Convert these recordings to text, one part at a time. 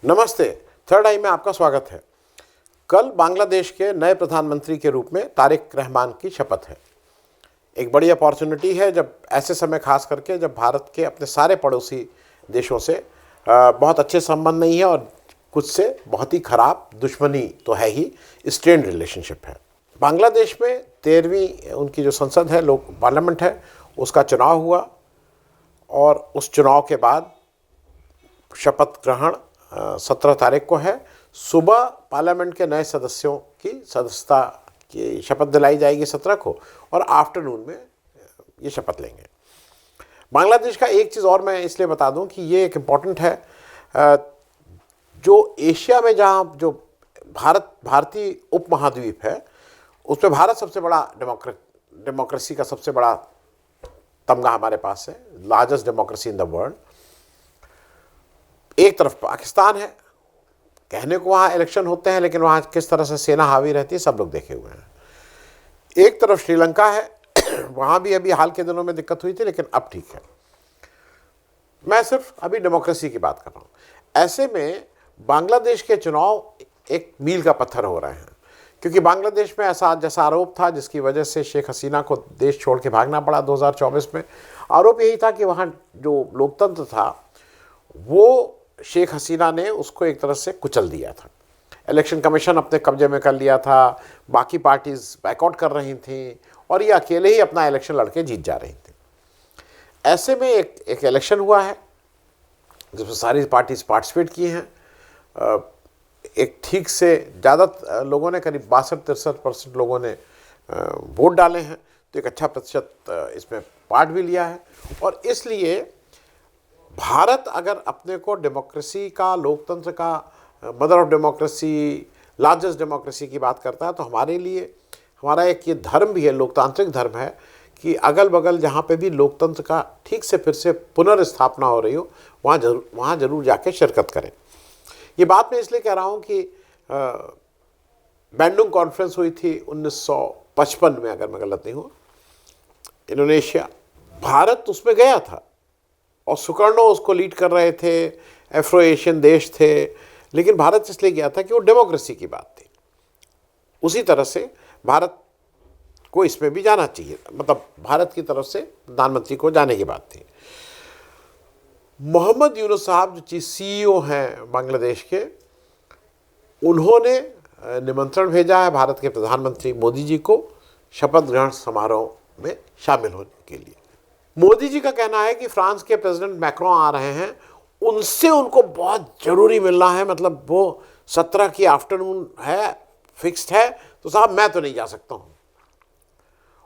नमस्ते। थर्ड आई में आपका स्वागत है। कल बांग्लादेश के नए प्रधानमंत्री के रूप में तारिक रहमान की शपथ है। एक बड़ी अपॉर्चुनिटी है जब ऐसे समय खास करके जब भारत के अपने सारे पड़ोसी देशों से बहुत अच्छे संबंध नहीं है और कुछ से बहुत ही खराब दुश्मनी तो है ही, स्ट्रेन्ड रिलेशनशिप है। बांग्लादेश में 13वीं उनकी जो संसद है, लोक पार्लियामेंट है, उसका चुनाव हुआ और उस चुनाव के बाद शपथ ग्रहण 17 तारीख को है। सुबह पार्लियामेंट के नए सदस्यों की सदस्यता की शपथ दिलाई जाएगी 17 को और आफ्टरनून में ये शपथ लेंगे। बांग्लादेश का एक चीज़ और मैं इसलिए बता दूं कि ये एक इम्पॉर्टेंट है। जो एशिया में जहाँ जो भारतीय उपमहाद्वीप है, उसमें भारत सबसे बड़ा डेमोक्रेसी का सबसे बड़ा तमगा हमारे पास है, largest democracy in the world. एक तरफ पाकिस्तान है, कहने को वहाँ इलेक्शन होते हैं लेकिन वहाँ किस तरह से सेना हावी रहती है सब लोग देखे हुए हैं। एक तरफ श्रीलंका है, वहाँ भी अभी हाल के दिनों में दिक्कत हुई थी लेकिन अब ठीक है। मैं सिर्फ अभी डेमोक्रेसी की बात कर रहा हूँ। ऐसे में बांग्लादेश के चुनाव एक मील का पत्थर हो रहे हैं, क्योंकि बांग्लादेश में ऐसा जैसा आरोप था जिसकी वजह से शेख हसीना को देश छोड़ के भागना पड़ा 2024 में। आरोप यही था कि वहाँ जो लोकतंत्र था वो शेख हसीना ने उसको एक तरह से कुचल दिया था। इलेक्शन कमीशन अपने कब्जे में कर लिया था, बाकी पार्टीज बैकआउट कर रही थी और ये अकेले ही अपना इलेक्शन लड़के जीत जा रही थी। ऐसे में एक इलेक्शन हुआ है जिसमें सारी पार्टीज पार्टिसिपेट की हैं। एक ठीक से ज़्यादा लोगों ने, करीब 62-63% लोगों ने वोट डाले हैं, तो एक अच्छा प्रतिशत इसमें पार्ट भी लिया है। और इसलिए भारत अगर अपने को डेमोक्रेसी का, लोकतंत्र का mother of democracy, largest democracy की बात करता है, तो हमारे लिए हमारा एक ये धर्म भी है, लोकतांत्रिक धर्म है कि अगल बगल जहाँ पे भी लोकतंत्र का ठीक से फिर से पुनर्स्थापना हो रही हो वहाँ जरूर जाके शिरकत करें। ये बात मैं इसलिए कह रहा हूँ कि बैंडुंग कॉन्फ्रेंस हुई थी 1955 में, अगर मैं गलत नहीं हूँ, इंडोनेशिया। भारत उसमें गया था और सुकर्णो उसको लीड कर रहे थे, एफ्रो एशियन देश थे, लेकिन भारत इसलिए गया था कि वो डेमोक्रेसी की बात थी। उसी तरह से भारत को इसमें भी जाना चाहिए, मतलब भारत की तरफ से प्रधानमंत्री को जाने की बात थी। मोहम्मद यूनुस साहब जो CEO हैं बांग्लादेश के, उन्होंने निमंत्रण भेजा है भारत के प्रधानमंत्री मोदी जी को शपथ ग्रहण समारोह में शामिल होने के लिए। मोदी जी का कहना है कि फ्रांस के प्रेसिडेंट मैक्रोन आ रहे हैं, उनसे उनको बहुत ज़रूरी मिलना है, मतलब वो 17 की आफ्टरनून है, फिक्स्ड है, तो साहब मैं तो नहीं जा सकता हूँ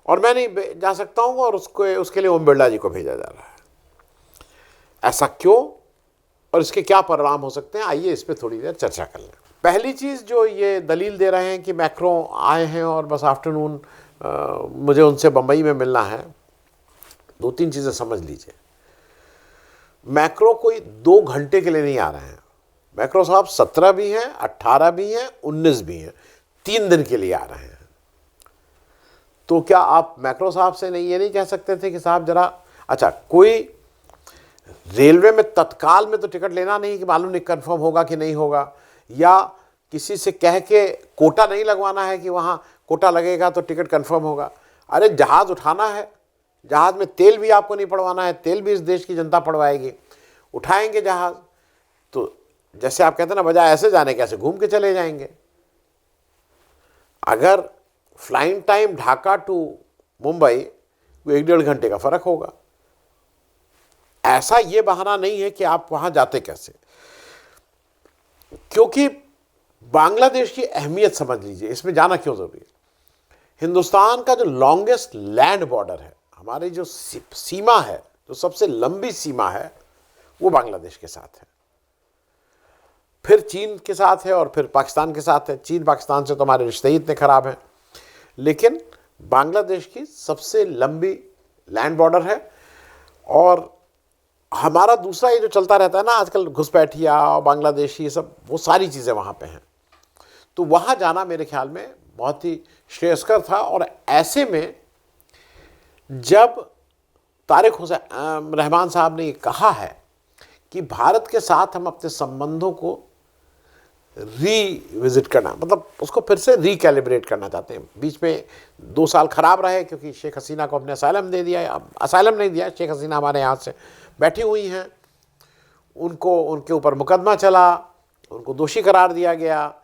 और मैं नहीं जा सकता हूँ और उसके लिए ओम बिरला जी को भेजा जा रहा है। ऐसा क्यों और इसके क्या परिणाम हो सकते हैं, आइए इस पर थोड़ी देर चर्चा कर लें। पहली चीज़ जो ये दलील दे रहे हैं कि मैक्रोन आए हैं और बस आफ्टरनून मुझे उनसे बम्बई में मिलना है, 2-3 चीज़ें समझ लीजिए। मैक्रो कोई 2 घंटे के लिए नहीं आ रहे हैं। मैक्रो साहब 17 भी हैं, 18 भी हैं, 19 भी हैं, 3 दिन के लिए आ रहे हैं। तो क्या आप मैक्रो साहब से ये नहीं कह सकते थे कि साहब जरा, अच्छा कोई रेलवे में तत्काल में तो टिकट लेना नहीं कि मालूम नहीं कंफर्म होगा कि नहीं होगा, या किसी से कह के कोटा नहीं लगवाना है कि वहाँ कोटा लगेगा तो टिकट कंफर्म होगा। अरे जहाज़ उठाना है, जहाज़ में तेल भी आपको नहीं पड़वाना है, तेल भी इस देश की जनता पड़वाएगी। उठाएंगे जहाज़ तो जैसे आप कहते हैं ना, बजाय ऐसे जाने के ऐसे घूम के चले जाएंगे। अगर flying time Dhaka to Mumbai 1-1.5 घंटे का फ़र्क होगा। ऐसा ये बहाना नहीं है कि आप वहाँ जाते कैसे, क्योंकि बांग्लादेश की अहमियत समझ लीजिए, इसमें जाना क्यों ज़रूरी है। हिंदुस्तान का जो लॉन्गेस्ट लैंड बॉर्डर है, हमारी जो सीमा है, जो सबसे लंबी सीमा है, वो बांग्लादेश के साथ है, फिर चीन के साथ है और फिर पाकिस्तान के साथ है। चीन पाकिस्तान से तो हमारे रिश्ते ही इतने ख़राब हैं, लेकिन बांग्लादेश की सबसे लंबी लैंड बॉर्डर है। और हमारा दूसरा ये जो चलता रहता है ना आजकल, घुसपैठिया और बांग्लादेशी, सब वो सारी चीज़ें वहाँ पे हैं, तो वहाँ जाना मेरे ख्याल में बहुत ही श्रेयस्कर था। और ऐसे में जब तारिक रहमान साहब ने ये कहा है कि भारत के साथ हम अपने संबंधों को रीविजिट करना, मतलब उसको फिर से रिकैलिब्रेट करना चाहते हैं। बीच में 2 साल खराब रहे क्योंकि शेख हसीना को अपने असाइलम दे दिया, अब असाइलम नहीं दिया, शेख हसीना हमारे यहाँ से बैठी हुई हैं, उनको उनके ऊपर मुकदमा चला, उनको दोषी करार दिया गया,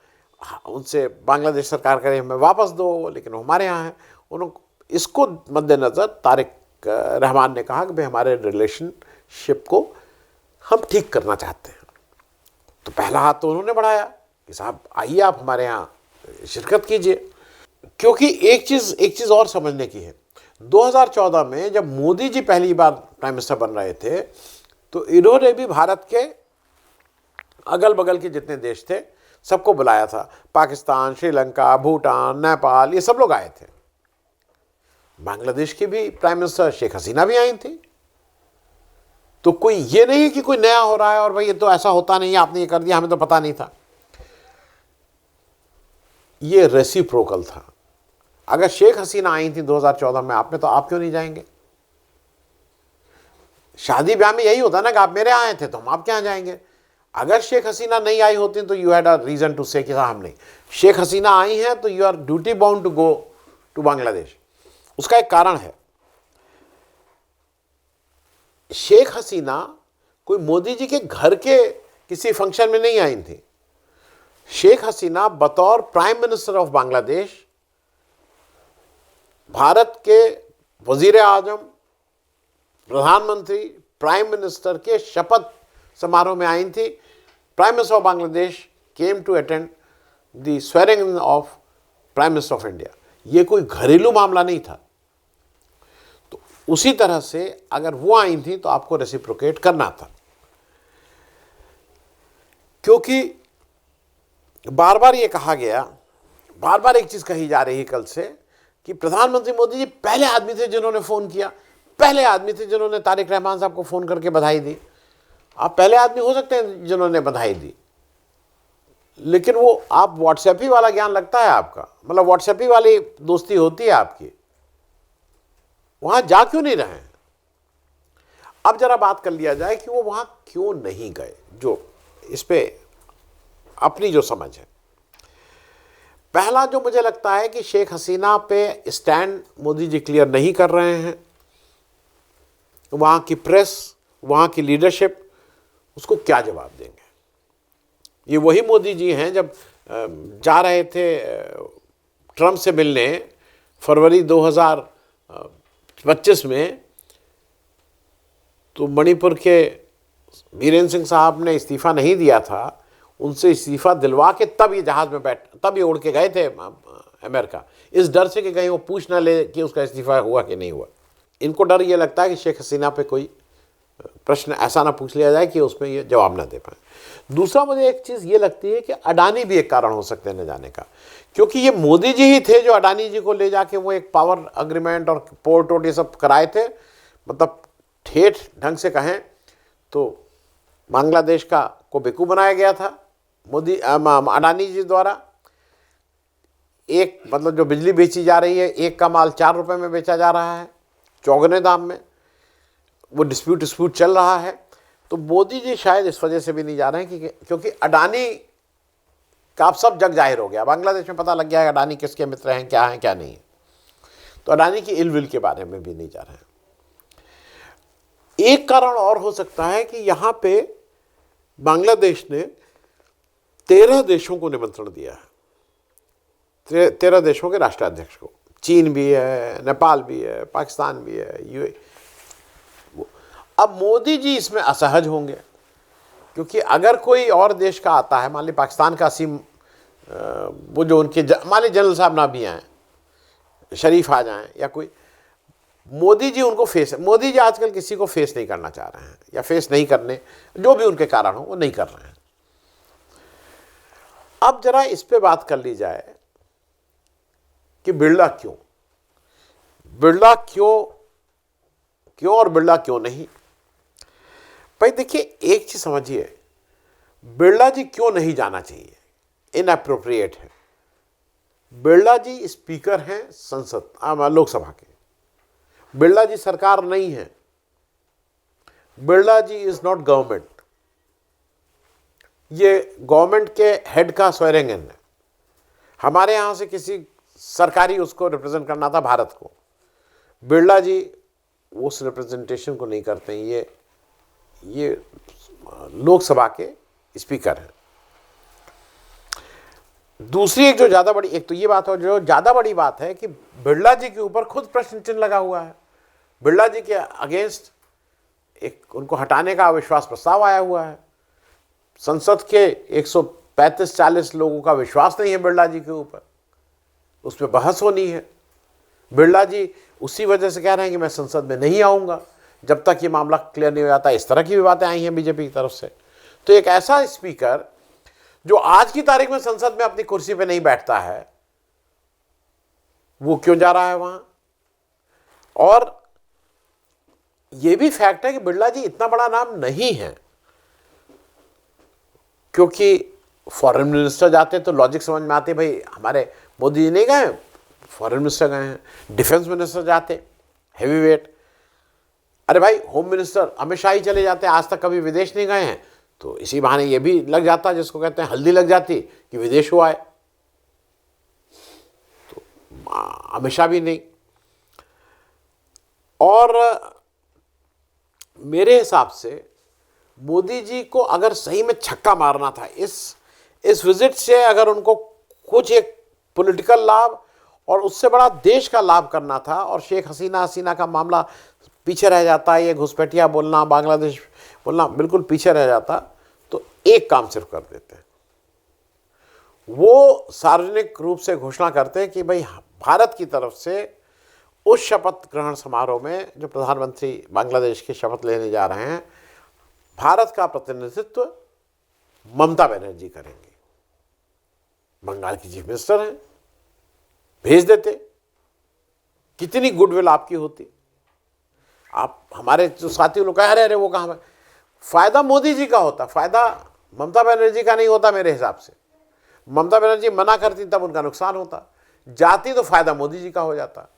उनसे बांग्लादेश सरकार करे हमें वापस दो, लेकिन वो हमारे यहाँ है। उनको इसको मद्देनज़र तारिक रहमान ने कहा कि भाई हमारे रिलेशनशिप को हम ठीक करना चाहते हैं। तो पहला हाथ तो उन्होंने बढ़ाया कि साहब आइए आप हमारे यहाँ शिरकत कीजिए, क्योंकि एक चीज़ और समझने की है। 2014 में जब मोदी जी पहली बार प्राइम मिनिस्टर बन रहे थे तो इन्होंने भी भारत के अगल बगल के जितने देश थे सबको बुलाया था, पाकिस्तान, श्रीलंका, भूटान, नेपाल, ये सब लोग आए थे। बांग्लादेश की भी प्राइम मिनिस्टर शेख हसीना भी आई थी। तो कोई ये नहीं कि कोई नया हो रहा है और भाई ये तो ऐसा होता नहीं है, आपने ये कर दिया, हमें तो पता नहीं था। ये रेसिप्रोकल था। अगर शेख हसीना आई थी 2014 में आप में, तो आप क्यों नहीं जाएंगे? शादी ब्याह में यही होता ना कि आप मेरे आए थे तो हम आपके यहाँ जाएंगे। अगर शेख हसीना नहीं आई होती तो you had a reason to say कि हम नहीं, शेख हसीना आई हैं तो you are duty bound to go to Bangladesh. उसका एक कारण है, शेख हसीना कोई मोदी जी के घर के किसी फंक्शन में नहीं आई थी। शेख हसीना बतौर prime minister of Bangladesh Bharat के वजीर आजम, प्रधानमंत्री, प्राइम मिनिस्टर के शपथ समारोह में आई थी। Prime minister of Bangladesh came to attend the swearing of prime minister of India. ये कोई घरेलू मामला नहीं था। तो उसी तरह से अगर वो आई थी तो आपको रेसिप्रोकेट करना था, क्योंकि बार बार ये कहा गया, बार बार एक चीज कही जा रही है कल से कि प्रधानमंत्री मोदी जी पहले आदमी थे जिन्होंने फोन किया, पहले आदमी थे जिन्होंने तारिक रहमान साहब को फोन करके बधाई दी। आप पहले आदमी हो सकते हैं जिन्होंने बधाई दी, लेकिन वो आप व्हाट्सएप ही वाला ज्ञान लगता है आपका, मतलब व्हाट्सएप ही वाली दोस्ती होती है आपकी, वहां जा क्यों नहीं रहे? अब जरा बात कर लिया जाए कि वो वहां क्यों नहीं गए, जो इस पे अपनी जो समझ है। पहला जो मुझे लगता है कि शेख हसीना पे स्टैंड मोदी जी क्लियर नहीं कर रहे हैं। वहाँ की प्रेस, वहाँ की लीडरशिप उसको क्या जवाब देंगे? ये वही मोदी जी हैं जब जा रहे थे ट्रंप से मिलने फरवरी 2025 में, तो मणिपुर के बीरेन सिंह साहब ने इस्तीफ़ा नहीं दिया था, उनसे इस्तीफ़ा दिलवा के तब ये जहाज़ में तब ये उड़ के गए थे अमेरिका, इस डर से कि कहीं वो पूछ ना ले कि उसका इस्तीफ़ा हुआ कि नहीं हुआ। इनको डर ये लगता है कि शेख हसीना पे कोई प्रश्न ऐसा ना पूछ लिया जाए कि उसमें ये जवाब ना दे पाए। दूसरा मुझे एक चीज़ ये लगती है कि अडानी भी एक कारण हो सकते हैं न जाने का, क्योंकि ये मोदी जी ही थे जो अडानी जी को ले जाके वो एक पावर अग्रीमेंट और पोर्ट वोट ये सब कराए थे। मतलब ठेठ ढंग से कहें तो बांग्लादेश को बेवकूफ़ बनाया गया था अडानी जी द्वारा। एक मतलब जो बिजली बेची जा रही है, एक का माल 4 रुपये में बेचा जा रहा है, चौगुने दाम में। वो डिस्प्यूट चल रहा है। तो मोदी जी शायद इस वजह से भी नहीं जा रहे हैं क्योंकि अडानी का अब सब जग जाहिर हो गया, बांग्लादेश में पता लग गया है अडानी किसके मित्र हैं, क्या नहीं है। तो अडानी की इलविल के बारे में भी नहीं जा रहे हैं। एक कारण और हो सकता है कि यहाँ पे बांग्लादेश ने 13 देशों को निमंत्रण दिया है, 13 देशों के राष्ट्राध्यक्ष को। चीन भी है, नेपाल भी है, पाकिस्तान भी है, यूए। अब मोदी जी इसमें असहज होंगे, क्योंकि अगर कोई और देश का आता है, मान ली पाकिस्तान का वो जो उनके मान ली जनरल साहब ना भी आए, शरीफ आ जाएं या कोई, मोदी जी उनको मोदी जी आजकल किसी को फेस नहीं करना चाह रहे हैं, या फेस नहीं करने, जो भी उनके कारण हो वो नहीं कर रहे हैं। अब जरा इस पे बात कर ली जाए कि बिरला क्यों और बिरला क्यों नहीं। भाई देखिए, एक चीज समझिए, बिरला जी क्यों नहीं जाना चाहिए, इनएप्रोप्रिएट है। बिरला जी स्पीकर हैं संसद लोकसभा के, बिरला जी सरकार नहीं है, बिरला जी इज नॉट गवर्नमेंट। ये गवर्नमेंट के हेड का स्वेरिंग इन है। हमारे यहाँ से किसी सरकारी उसको रिप्रेजेंट करना था भारत को, बिरला जी उस रिप्रेजेंटेशन को नहीं करते हैं। ये लोकसभा के स्पीकर हैं। दूसरी एक जो ज़्यादा बड़ी, एक तो ये बात है, जो ज़्यादा बड़ी बात है कि बिरला जी के ऊपर खुद प्रश्न चिन्ह लगा हुआ है। बिरला जी के अगेंस्ट एक उनको हटाने का अविश्वास प्रस्ताव आया हुआ है। संसद के 135-40 लोगों का विश्वास नहीं है बिरला जी के ऊपर, उस पर बहस होनी है। बिरला जी उसी वजह से कह रहे हैं कि मैं संसद में नहीं आऊँगा जब तक ये मामला क्लियर नहीं हो जाता। इस तरह की भी बातें आई हैं बीजेपी की तरफ से। तो एक ऐसा स्पीकर जो आज की तारीख में संसद में अपनी कुर्सी पे नहीं बैठता है, वो क्यों जा रहा है वहां? और यह भी फैक्ट है कि बिरला जी इतना बड़ा नाम नहीं है, क्योंकि फॉरेन मिनिस्टर जाते तो लॉजिक समझ में आती, भाई हमारे मोदी जी नहीं गए, फॉरेन मिनिस्टर गए हैं। डिफेंस मिनिस्टर जाते, हैवी वेट। अरे भाई होम मिनिस्टर अमित शाह ही चले जाते, आज तक कभी विदेश नहीं गए हैं, तो इसी बहाने ये भी लग जाता, जिसको कहते हैं हल्दी लग जाती कि विदेश हुआ है। तो अमित शाह भी नहीं। और मेरे हिसाब से मोदी जी को अगर सही में छक्का मारना था इस विजिट से, अगर उनको कुछ एक पॉलिटिकल लाभ और उससे बड़ा देश का लाभ करना था, और शेख हसीना का मामला पीछे रह जाता है, ये घुसपैठिया बोलना, बांग्लादेश बोलना बिल्कुल पीछे रह जाता, तो एक काम सिर्फ कर देते हैं, वो सार्वजनिक रूप से घोषणा करते हैं कि भाई भारत की तरफ से उस शपथ ग्रहण समारोह में जो प्रधानमंत्री बांग्लादेश के शपथ लेने जा रहे हैं, भारत का प्रतिनिधित्व ममता बनर्जी करेंगे। बंगाल की चीफ मिनिस्टर हैं, भेज देते, कितनी गुडविल आपकी होती। आप हमारे जो साथी लोग कह रहे वो कहाँ, फायदा मोदी जी का होता, फायदा ममता बनर्जी का नहीं होता मेरे हिसाब से। ममता बनर्जी मना करती तब उनका नुकसान होता, जाती तो फायदा मोदी जी का हो जाता।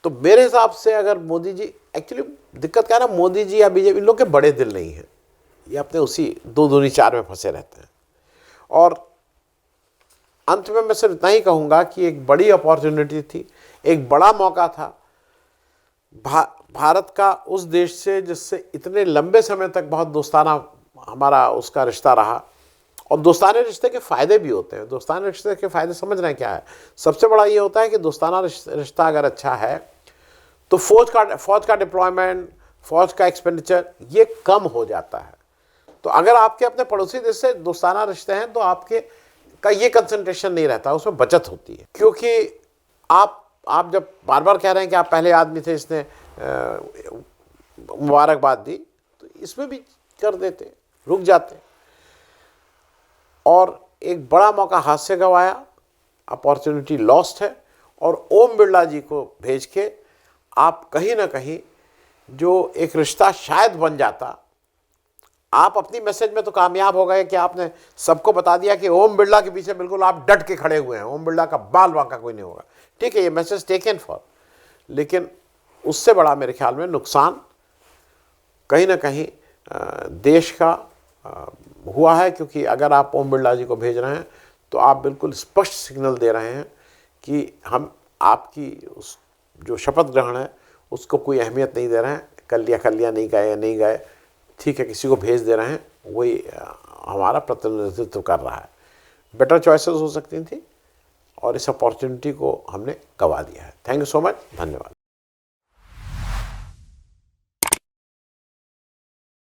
तो मेरे हिसाब से अगर मोदी जी, एक्चुअली दिक्कत क्या है ना, मोदी जी या बीजेपी इन लोग के बड़े दिल नहीं है, ये अपने उसी 2 दूनी 4 में फंसे रहते हैं। और अंत में मैं सिर्फ इतना ही कहूँगा कि एक बड़ी अपॉर्चुनिटी थी, एक बड़ा मौका था भारत का उस देश से जिससे इतने लंबे समय तक बहुत दोस्ताना हमारा उसका रिश्ता रहा। और दोस्ताने रिश्ते के फ़ायदे भी होते हैं। दोस्ताना रिश्ते के फ़ायदे समझ रहे हैं क्या है? सबसे बड़ा ये होता है कि दोस्ताना रिश्ता अगर अच्छा है तो फौज का डिप्लॉयमेंट, फौज का एक्सपेंडिचर ये कम हो जाता है। तो अगर आपके अपने पड़ोसी देश से दोस्ताना रिश्ते हैं तो आपके का ये कंसंट्रेशन नहीं रहता, उसमें बचत होती है। क्योंकि आप जब बार बार कह रहे हैं कि आप पहले आदमी थे इसने मुबारकबाद दी, तो इसमें भी कर देते, रुक जाते। और एक बड़ा मौका हाथ से गंवाया, अपॉर्चुनिटी लॉस्ट है। और ओम बिरला जी को भेज के आप कहीं ना कहीं जो एक रिश्ता शायद बन जाता, आप अपनी मैसेज में तो कामयाब हो गए कि आपने सबको बता दिया कि ओम बिरला के पीछे बिल्कुल आप डट के खड़े हुए हैं, ओम बिरला का बाल बांका कोई नहीं होगा। ठीक है, ये मैसेज टेकन फॉर, लेकिन उससे बड़ा मेरे ख्याल में नुकसान कहीं ना कहीं देश का हुआ है। क्योंकि अगर आप ओम बिरला जी को भेज रहे हैं तो आप बिल्कुल स्पष्ट सिग्नल दे रहे हैं कि हम आपकी उस जो शपथ ग्रहण है उसको कोई अहमियत नहीं दे रहे हैं। कर लिया नहीं गए या नहीं गए, ठीक है, किसी को भेज दे रहे हैं, वही हमारा प्रतिनिधित्व कर रहा है। बेटर चॉइसेस हो सकती थी और इस अपॉर्चुनिटी को हमने गंवा दिया है। थैंक यू सो मच, धन्यवाद।